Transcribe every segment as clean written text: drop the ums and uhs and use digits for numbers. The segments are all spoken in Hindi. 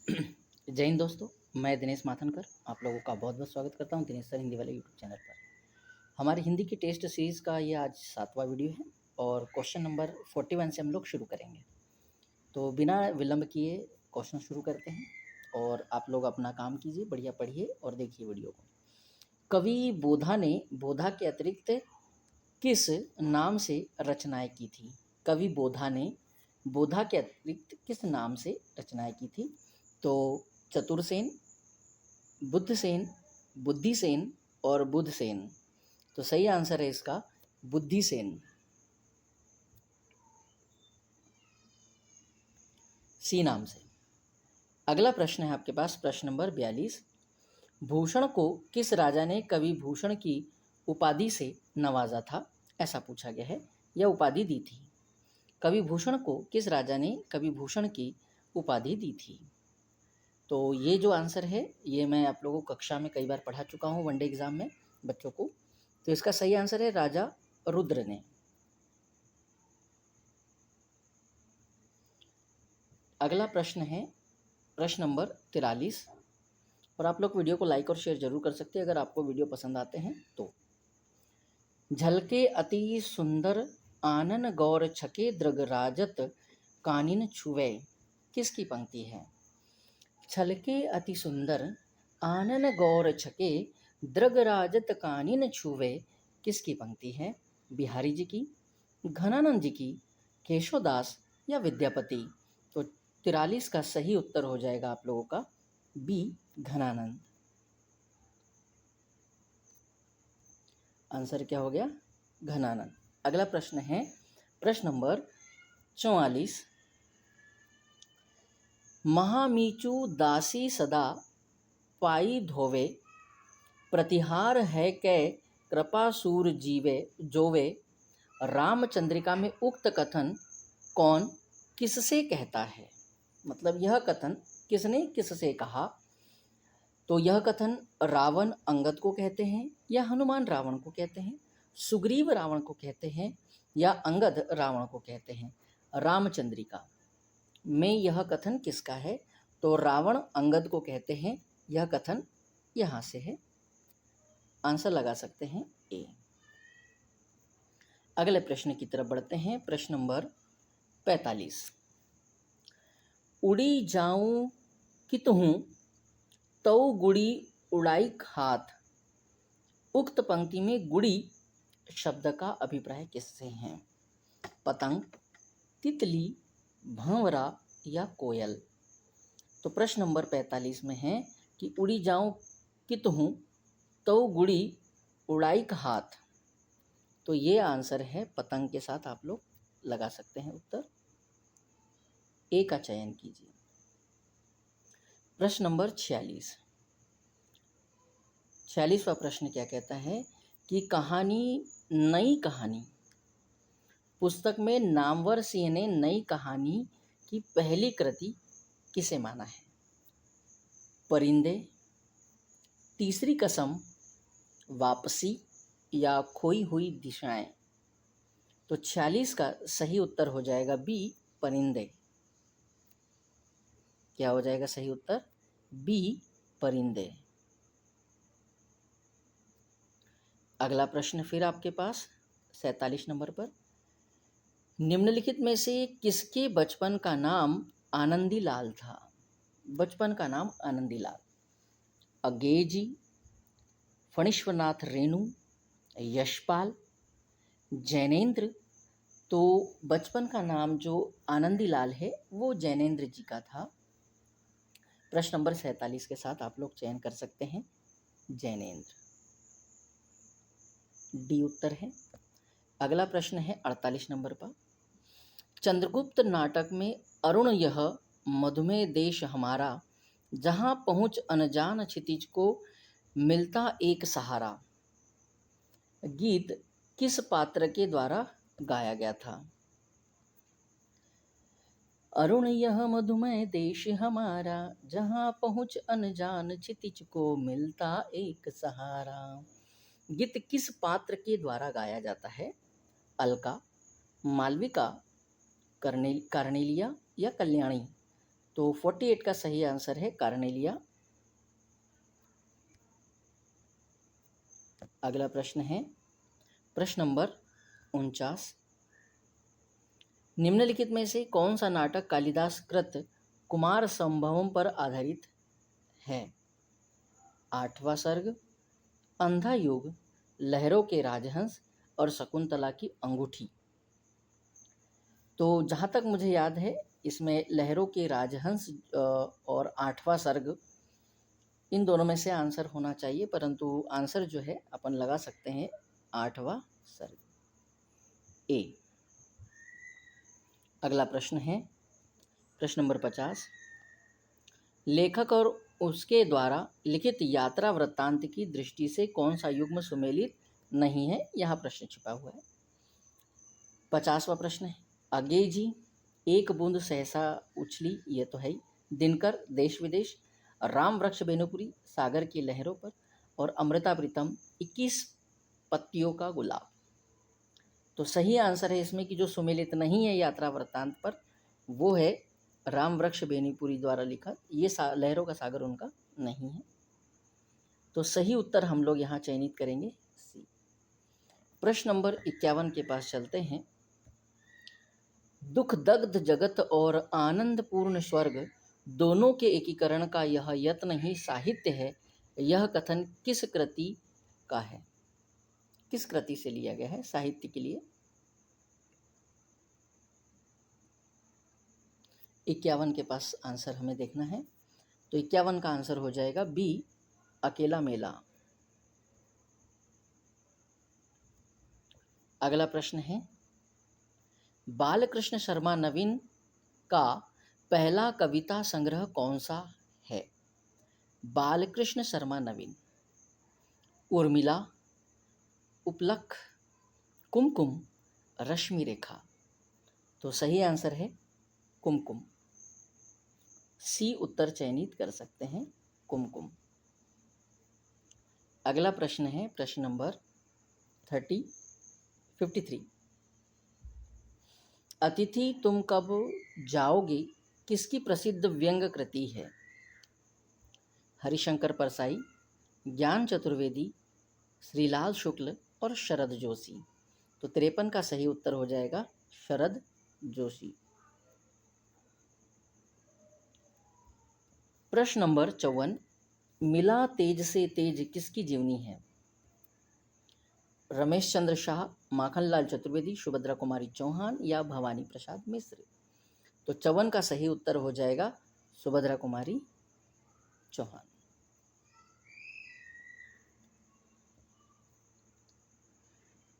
जय हिंद दोस्तों। मैं दिनेश माथनकर आप लोगों का बहुत बहुत स्वागत करता हूं दिनेश सर हिंदी वाले यूट्यूब चैनल पर। हमारी हिंदी की टेस्ट सीरीज़ का ये आज 7वां वीडियो है और क्वेश्चन नंबर 41 से हम लोग शुरू करेंगे। तो बिना विलंब किए क्वेश्चन शुरू करते हैं और आप लोग अपना काम कीजिए, बढ़िया पढ़िए और देखिए वीडियो को। कवि बोधा ने बोधा के अतिरिक्त किस नाम से रचनाएं की थी? कवि बोधा ने बोधा के अतिरिक्त किस नाम से रचनाएं की थी? तो चतुरसेन, बुद्धसेन, बुद्धिसेन और बुधसेन। तो सही आंसर है इसका बुद्धिसेन, सी नाम से। अगला प्रश्न है आपके पास, प्रश्न नंबर 42। भूषण को किस राजा ने कवि भूषण की उपाधि से नवाजा था? ऐसा पूछा गया है, यह उपाधि दी थी। कवि भूषण को किस राजा ने कवि भूषण की उपाधि दी थी? तो ये जो आंसर है ये मैं आप लोगों को कक्षा में कई बार पढ़ा चुका हूँ, वनडे एग्जाम में बच्चों को। तो इसका सही आंसर है राजा रुद्र ने। अगला प्रश्न है प्रश्न नंबर 43 और आप लोग वीडियो को लाइक और शेयर जरूर कर सकते हैं अगर आपको वीडियो पसंद आते हैं तो। झलके अति सुंदर आनन गौर छके दृग राजत कानिन छुवे, किसकी पंक्ति है? छलके अति सुंदर आनन गौर छके दृग राजत कानिन छुवे, किसकी पंक्ति है? बिहारी जी की, घनानंद जी की, केशवदास या विद्यापति? तो 43 का सही उत्तर हो जाएगा आप लोगों का बी, घनानंद। आंसर क्या हो गया? घनानंद। अगला प्रश्न है प्रश्न नंबर 44। महामीचू दासी सदा पाई धोवे, प्रतिहार है कै कृपा सूर जीवे जोवे, रामचंद्रिका में उक्त कथन कौन किससे कहता है? मतलब यह कथन किसने किससे कहा? तो यह कथन रावण अंगद को कहते हैं या हनुमान रावण को कहते हैं, सुग्रीव रावण को कहते हैं या अंगद रावण को कहते हैं? रामचंद्रिका में यह कथन किसका है? तो रावण अंगद को कहते हैं। यह कथन यहाँ से है, आंसर लगा सकते हैं ए। अगले प्रश्न की तरफ बढ़ते हैं, प्रश्न नंबर 45। उड़ी जाऊं कितहूँ तौ गुड़ी उड़ाई हाथ, उक्त पंक्ति में गुड़ी शब्द का अभिप्राय किससे है? पतंग, तितली, भंवरा या कोयल? तो प्रश्न नंबर 45 में है कि उड़ी जाऊं कितहूँ तौ गुड़ी उड़ाई हाथ। तो ये आंसर है पतंग के साथ आप लोग लगा सकते हैं उत्तर ए का चयन कीजिए। प्रश्न नंबर 46। 46वां प्रश्न क्या कहता है कि कहानी नई कहानी पुस्तक में नामवर सिंह ने नई कहानी की पहली कृति किसे माना है? परिंदे, तीसरी कसम, वापसी या खोई हुई दिशाएं? तो 46 का सही उत्तर हो जाएगा बी, परिंदे। क्या हो जाएगा सही उत्तर? बी, परिंदे। अगला प्रश्न फिर आपके पास 47 नंबर पर। निम्नलिखित में से किसके बचपन का नाम आनंदी लाल था? बचपन का नाम आनंदी लाल। अज्ञेय जी, फणीश्वरनाथ रेणु, यशपाल, जैनेन्द्र? तो बचपन का नाम जो आनंदी लाल है वो जैनेन्द्र जी का था। प्रश्न नंबर 47 के साथ आप लोग चयन कर सकते हैं जैनेन्द्र, डी उत्तर है। अगला प्रश्न है 48 नंबर पर। चंद्रगुप्त नाटक में अरुण यह मधुमेह देश हमारा, जहाँ पहुँच अनजान क्षितिज को मिलता एक सहारा, गीत किस पात्र के द्वारा गाया गया था? अरुण यह मधुमेह देश हमारा, जहाँ पहुँच अनजान क्षितिज को मिलता एक सहारा। गीत किस पात्र के द्वारा गाया जाता है? अलका, मालविका, कर्नेलिया या कल्याणी? तो 48 का सही आंसर है कार्नेलिया। अगला प्रश्न है प्रश्न नंबर 49। निम्नलिखित में से कौन सा नाटक कालिदास कृत कुमार संभवम पर आधारित है? आठवां सर्ग, अंधा युग, लहरों के राजहंस और शकुंतला की अंगूठी। तो जहाँ तक मुझे याद है इसमें लहरों के राजहंस और आठवां सर्ग इन दोनों में से आंसर होना चाहिए, परंतु आंसर जो है अपन लगा सकते हैं आठवां सर्ग, ए। अगला प्रश्न है प्रश्न नंबर 50। लेखक और उसके द्वारा लिखित यात्रा वृत्तांत की दृष्टि से कौन सा युग्म सुमेलित नहीं है? यहाँ प्रश्न छिपा हुआ है। 50वां प्रश्न है अज्ञेय जी, एक बूंद सहसा उछली, ये तो है ही, दिनकर, देश विदेश, राम वृक्ष बेनुपुरी, सागर की लहरों पर और अमृता प्रीतम, 21 पत्तियों का गुलाब। तो सही आंसर है इसमें कि जो सुमेलित नहीं है यात्रा वृत्तांत पर वो है राम वृक्ष बेनीपुरी द्वारा लिखा, ये लहरों का सागर उनका नहीं है। तो सही उत्तर हम लोग यहाँ चयनित करेंगे सी। प्रश्न नंबर 51 के पास चलते हैं। दुख दग्ध जगत और आनंदपूर्ण स्वर्ग दोनों के एकीकरण का यह यत्न ही साहित्य है। यह कथन किस कृति का है? किस कृति से लिया गया है साहित्य के लिए? 51 के पास आंसर हमें देखना है। तो 51 का आंसर हो जाएगा बी, अकेला मेला। अगला प्रश्न है बालकृष्ण शर्मा नवीन का पहला कविता संग्रह कौन सा है? बालकृष्ण शर्मा नवीन, उर्मिला, उपलख, कुमकुम, रश्मि रेखा। तो सही आंसर है कुमकुम, सी उत्तर चयनित कर सकते हैं कुमकुम। अगला प्रश्न है प्रश्न नंबर 53। अतिथि तुम कब जाओगे किसकी प्रसिद्ध व्यंग कृति है? हरिशंकर परसाई, ज्ञान चतुर्वेदी, श्रीलाल शुक्ल और शरद जोशी। तो 53 का सही उत्तर हो जाएगा शरद जोशी। प्रश्न नंबर 54। मिला तेज से तेज किसकी जीवनी है? रमेश चंद्र शाह, माखनलाल चतुर्वेदी, सुभद्रा कुमारी चौहान या भवानी प्रसाद मिश्र। तो 54 का सही उत्तर हो जाएगा सुभद्रा कुमारी चौहान।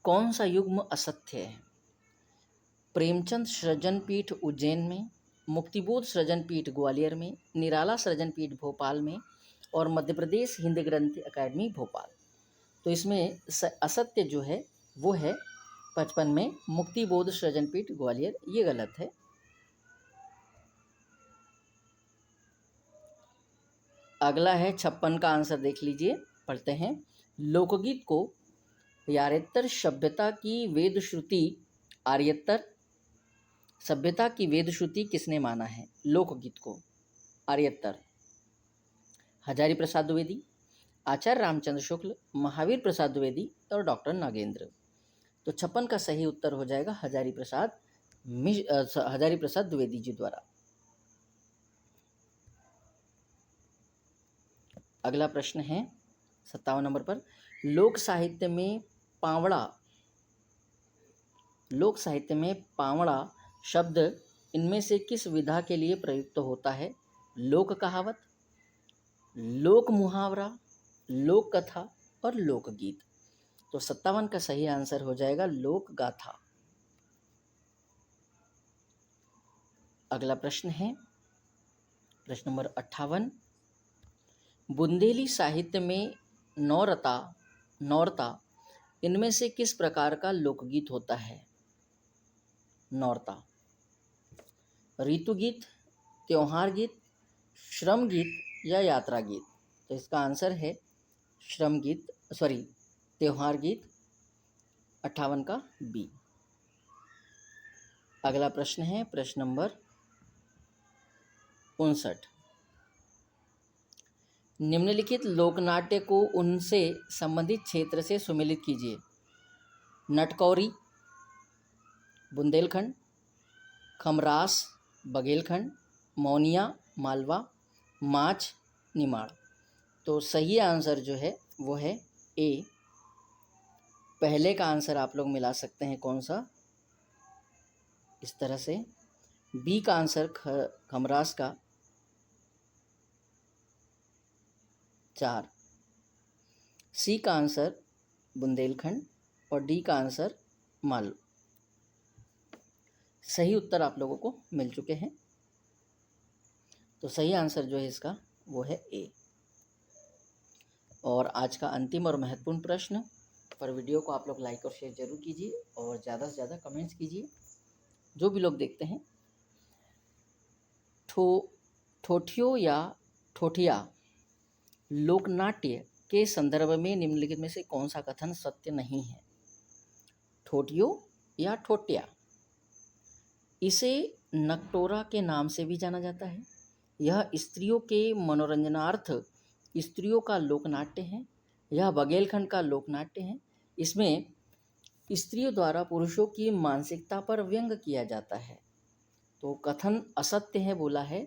कौन सा युग्म असत्य है? प्रेमचंद सृजन पीठ उज्जैन में, मुक्तिबोध सृजन पीठ ग्वालियर में, निराला सृजन पीठ भोपाल में और मध्य प्रदेश हिंदी ग्रंथ अकादमी भोपाल। तो इसमें असत्य जो है वो है 55 में मुक्तिबोध सृजन पीठ ग्वालियर, ये गलत है। अगला है 56 का आंसर देख लीजिए, पढ़ते हैं। लोकगीत को आर्यत्तर सभ्यता की वेद श्रुति आर्यत्तर सभ्यता की वेद श्रुति किसने माना है? लोकगीत को आर्यत्तर हजारी प्रसाद द्विवेदी, आचार्य रामचंद्र शुक्ल, महावीर प्रसाद द्विवेदी और डॉक्टर नागेंद्र। तो 56 का सही उत्तर हो जाएगा हजारी प्रसाद द्विवेदी जी द्वारा। अगला प्रश्न है 57 नंबर पर। लोक साहित्य में पावड़ा शब्द इनमें से किस विधा के लिए प्रयुक्त होता है? लोक कहावत, लोक मुहावरा, लोक कथा और लोकगीत। तो 57 का सही आंसर हो जाएगा लोक गाथा। अगला प्रश्न है प्रश्न नंबर 58। बुंदेली साहित्य में नौरता इनमें से किस प्रकार का लोकगीत होता है? नौरता ऋतु गीत, त्योहार गीत, श्रम गीत या यात्रा गीत। तो इसका आंसर है त्योहार गीत, 58 का बी। अगला प्रश्न है प्रश्न नंबर 59। निम्नलिखित लोकनाट्य को उनसे संबंधित क्षेत्र से सुमेलित कीजिए। नटकौरी बुंदेलखंड, खमरास बघेलखंड, मौनिया मालवा, माछ निमाड़। तो सही आंसर जो है वो है ए। पहले का आंसर आप लोग मिला सकते हैं कौन सा, इस तरह से। बी का आंसर खमरास का 4, सी का आंसर बुंदेलखंड और डी का आंसर मालवा। सही उत्तर आप लोगों को मिल चुके हैं। तो सही आंसर जो है इसका वो है ए। और आज का अंतिम और महत्वपूर्ण प्रश्न पर वीडियो को आप लोग लाइक और शेयर जरूर कीजिए और ज़्यादा से ज़्यादा कमेंट्स कीजिए, जो भी लोग देखते हैं। ठोठियो या ठोठिया लोकनाट्य के संदर्भ में निम्नलिखित में से कौन सा कथन सत्य नहीं है। ठोठियो या ठोटिया, इसे नकटोरा के नाम से भी जाना जाता है। यह स्त्रियों के मनोरंजनार्थ स्त्रियों का लोकनाट्य है। यह बघेलखंड का लोकनाट्य है। इसमें स्त्रियों द्वारा पुरुषों की मानसिकता पर व्यंग किया जाता है। तो कथन असत्य है बोला है,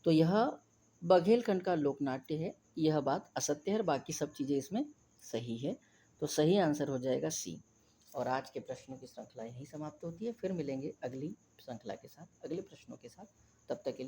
तो यह बघेलखंड का लोकनाट्य है, यह बात असत्य है और बाकी सब चीज़ें इसमें सही है। तो सही आंसर हो जाएगा सी। और आज के प्रश्नों की श्रृंखला यहीं समाप्त होती है। फिर मिलेंगे अगली श्रृंखला के साथ, अगले प्रश्नों के साथ। तब तक के लिए